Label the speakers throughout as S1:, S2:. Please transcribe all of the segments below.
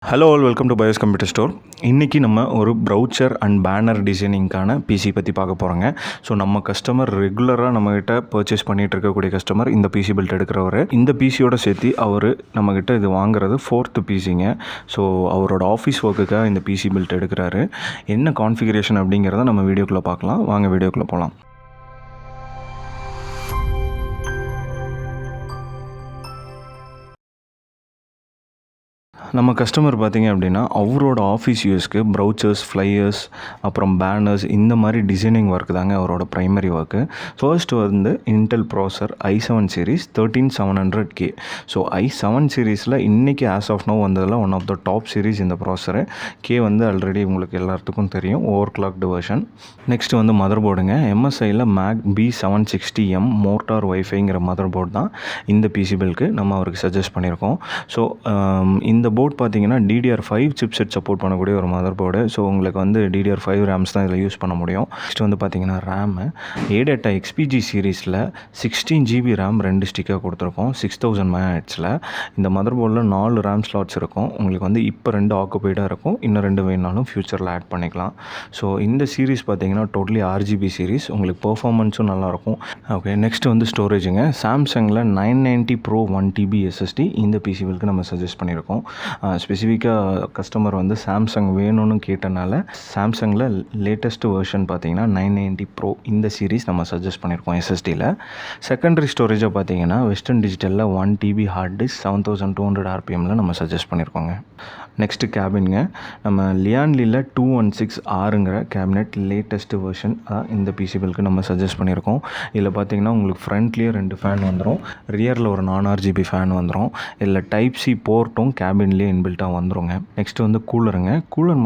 S1: Hello all, welcome to Bios computer store. இன்றைக்கி நம்ம ஒரு ப்ரௌச்சர் அண்ட் பேனர் டிசைனிங்கான பிசி பற்றி பார்க்க போகிறோங்க. ஸோ நம்ம கஸ்டமர் ரெகுலராக நம்மக்கிட்ட பர்ச்சேஸ் பண்ணிகிட்டு இருக்கக்கூடிய கஸ்டமர் இந்த பிசி பில்ட் எடுக்கிறவர். இந்த பிசியோட சேர்த்து அவர் நம்மக்கிட்ட இது வாங்குறது 4th பிசிங்க. ஸோ அவரோட ஆஃபீஸ் ஒர்க்குக்காக இந்த பிசி பில்ட் எடுக்கிறாரு. என்ன கான்ஃபிகரேஷன் அப்படிங்கிறத நம்ம வீடியோக்குள்ளே பார்க்கலாம். வாங்க வீடியோக்குள்ளே போகலாம். நம்ம கஸ்டமர் பார்த்திங்க அப்படின்னா அவரோட ஆஃபீஸ் யூஸ்க்கு ப்ரௌச்சர்ஸ், ஃப்ளையர்ஸ், அப்புறம் பேனர்ஸ் இந்த மாதிரி டிசைனிங் ஒர்க் தாங்க அவரோட ப்ரைமரி ஒர்க்கு. ஃபர்ஸ்ட் வந்து Intel processor i7 series 13700K. So i7 சீரீஸில் இன்றைக்கி ஆஸ் ஆஃப் நோ வந்ததில் one of the top series இந்த ப்ராசரு. கே வந்து ஆல்ரெடி உங்களுக்கு எல்லாத்துக்கும் தெரியும், ஓவர் கிளாக்டு வெர்ஷன். நெக்ஸ்ட் வந்து மதர் போர்டுங்க. MSIயில் மேக் B760M மோட்டார் வைஃபைங்கிற மதர் போர்டு தான் இந்த பிசி பில்க்கு நம்ம அவருக்கு சஜஸ்ட் பண்ணியிருக்கோம். ஸோ இந்த போர்ட் பார்த்தீங்கன்னா DDR5 சிப்செட் சப்போர்ட் பண்ணக்கூடிய ஒரு மதர் போர்டு. ஸோ உங்களுக்கு வந்து DDR5 ரேம்ஸ் தான் இதில் யூஸ் பண்ண முடியும். நெக்ஸ்ட் வந்து பார்த்தீங்கன்னா ரேமு ஏடேட்டா XPG சீரீஸில் 16 GB ரேம் 2 ஸ்டிக்காக கொடுத்துருக்கோம் 6000 MHzல. இந்த மதர் போர்டில் 4 ரேம் ஸ்லாட்ஸ் இருக்கும். உங்களுக்கு வந்து இப்போ 2 ஆக்குபைடாக இருக்கும், இன்னும் 2 வேணாலும் ஃப்யூச்சரில் ஆட் பண்ணிக்கலாம். ஸோ இந்த சீரீஸ் பார்த்தீங்கன்னா டோட்டலி RGB சீரீஸ், உங்களுக்கு பெர்ஃபார்மன்ஸும் நல்லாயிருக்கும். ஓகே, நெக்ஸ்ட் வந்து ஸ்டோரேஜுங்க. சாம்சங்கில் 990 Pro 1TB SSD இந்த பிசி பில்க்கு நம்ம சஜஸ்ட் பண்ணியிருக்கோம். ஸ்பெசிஃபிக்காக கஸ்டமர் வந்து சாம்சங் வேணும்னு கேட்டனால சாம்சங்கில் லேட்டஸ்ட் வெர்ஷன் பார்த்தீங்கன்னா 990 Pro இந்த சீரீஸ் நம்ம சஜஸ்ட் பண்ணியிருக்கோம் SSDயில். செகண்டரி ஸ்டோரேஜை பார்த்தீங்கன்னா வெஸ்டர்ன் டிஜிட்டலில் 1TB ஹார்ட் டிஸ்க் 7200 RPMல நம்ம சஜஸ்ட் பண்ணியிருக்கோங்க. நெக்ஸ்ட்டு கேபின்ங்க. நம்ம லியான்லியில் 216Rங்கிற கேபினெட் லேட்டஸ்ட் வெர்ஷன் இந்த பிசி பில்க்கு நம்ம சஜஸ்ட் பண்ணியிருக்கோம். இதில் பார்த்தீங்கன்னா உங்களுக்கு ஃப்ரண்ட்லேயே 2 ஃபேன் வந்துடும், ரியரில் ஒரு non-RGB ஃபேன் வந்துடும். இதில் டைப் சி போர்ட்டும் கேபின்லேயே இன்பில்ட்டாக வந்துருங்க. நெக்ஸ்ட் வந்து கூலருங்க. Cooler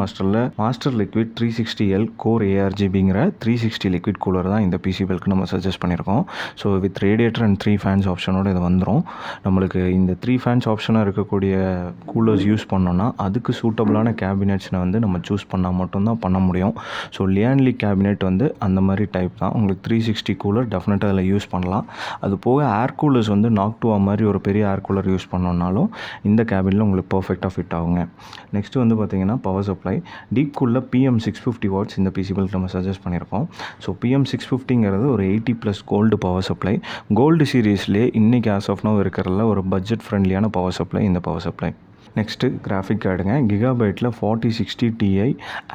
S1: Master liquid 360L core ARGBங்கிற 360 லிக்விட் கூலர் தான் இந்த பிசி பில்க்கு நம்ம சஜஸ்ட் பண்ணியிருக்கோம். So with radiator and 3 fans ஆப்ஷனோடு இது வந்துடும். நம்மளுக்கு இந்த 3 ஃபேன்ஸ் ஆப்ஷனாக இருக்கக்கூடிய கூலர்ஸ் யூஸ் பண்ணோன்னா அதுக்கு சூட்டபிளான கேபினெட்ஸை வந்து நம்ம சூஸ் பண்ணால் மட்டும்தான் பண்ண முடியும். ஸோ லியான்லி கேபினெட் வந்து அந்த மாதிரி டைப் தான். உங்களுக்கு 360 கூலர் டெஃபினட்டாக அதில் யூஸ் பண்ணலாம். அது போக ஏர் கூலர்ஸ் வந்து நாக்டுவா மாதிரி ஒரு பெரிய ஏர் கூலர் யூஸ் பண்ணோன்னாலும் இந்த கேபினில் உங்களுக்கு பர்ஃபெக்டாக ஃபிட் ஆகுங்க. நெக்ஸ்ட் வந்து பார்த்திங்கன்னா பவர் சப்ளை. டீப் கூலில் PM650 வாட்ஸ் இந்த பிசி பில்க்கு நம்ம சஜஸ்ட் பண்ணியிருக்கோம். ஸோ PM650ங்கிறது ஒரு 80+ கோல்டு பவர் சப்ளை. கோல்டு சீரீஸ்லேயே இன்றைக்கி ஆஸ் ஆஃப் நோ இருக்கிறதுல ஒரு பட்ஜெட் ஃப்ரெண்ட்லியான பவர் சப்ளை இந்த பவர் சப்ளை. நெக்ஸ்ட்டு கிராஃபிக் கார்டுங்க. கிகாபைட்டில் 4060 Ti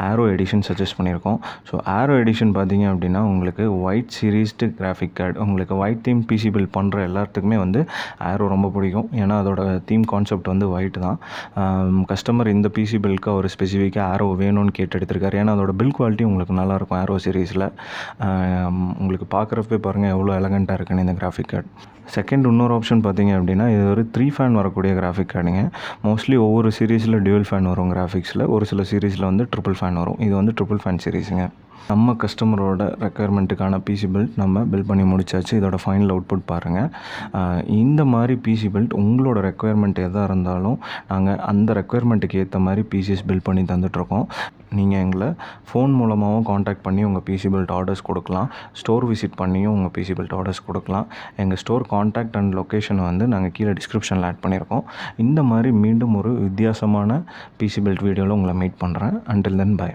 S1: ஆரோ எடிஷன் சஜஸ்ட் பண்ணியிருக்கோம். ஸோ ஆரோ எடிஷன் பார்த்தீங்க அப்படின்னா உங்களுக்கு ஒயிட் சீரீஸ்டு கிராஃபிக் கார்டு, உங்களுக்கு ஒயிட் தீம் பிசி பில்ட் பண்ணுற எல்லாத்துக்குமே வந்து ஆரோ ரொம்ப பிடிக்கும். ஏன்னா அதோட தீம் கான்செப்ட் வந்து ஒயிட் தான். கஸ்டமர் இந்த பிசி பில்க்கு ஒரு ஸ்பெசிஃபிக்காக ஆரோ வேணும்னு கேட்டு எடுத்திருக்காரு. ஏன்னா அதோட பில் குவாலிட்டி உங்களுக்கு நல்லாயிருக்கும் ஆரோ சீரீஸில். உங்களுக்கு பார்க்குறப்பே பாருங்கள் எவ்வளோ எலகண்ட்டாக இருக்குன்னு இந்த கிராஃபிக் கார்டு. செகண்ட் இன்னொரு ஆப்ஷன் பார்த்தீங்க அப்படின்னா இது ஒரு 3 ஃபேன் வரக்கூடிய கிராஃபிக் கார்டுங்க. மோஸ்ட்லி ஒவ்வொரு சீரீஸில் டியூவல் ஃபேன் வரும் கிராஃபிக்ஸில், ஒரு சில சீரீஸில் வந்து ட்ரிபிள் ஃபேன் வரும். இது வந்து ட்ரிபிள் ஃபேன் சீரீஸுங்க. நம்ம கஸ்டமரோட ரெக்குயர்மெண்ட்டுக்கான பிசி பில்ட் நம்ம பில்ட் பண்ணி முடிச்சாச்சு. இதோட ஃபைனல் அவுட்புட் பாருங்கள். இந்த மாதிரி பிசி பில்ட் உங்களோட ரெக்குயர்மெண்ட் எதாக இருந்தாலும் நாங்கள் அந்த ரெக்குயர்மெண்ட்டுக்கு ஏற்ற மாதிரி பிசிஸ் பில்ட் பண்ணி தந்துட்டுருக்கோம். நீங்கள் எங்களை ஃபோன் மூலமாகவும் காண்டாக்ட் பண்ணி உங்கள் பிசி பில்ட் ஆர்டர்ஸ் கொடுக்கலாம். ஸ்டோர் விசிட் பண்ணியும் உங்கள் பிசி பில்ட் ஆர்டர்ஸ் கொடுக்கலாம். எங்கள் ஸ்டோர் காண்டாக்ட் அண்ட் லொக்கேஷன் வந்து நாங்கள் கீழே டிஸ்கிரிப்ஷனில் ஆட் பண்ணியிருக்கோம். இந்த மாதிரி மீண்டும் ஒரு வித்தியாசமான பிசி பில்ட் வீடியோவில் உங்களை மீட் பண்ணுறேன். Until then by.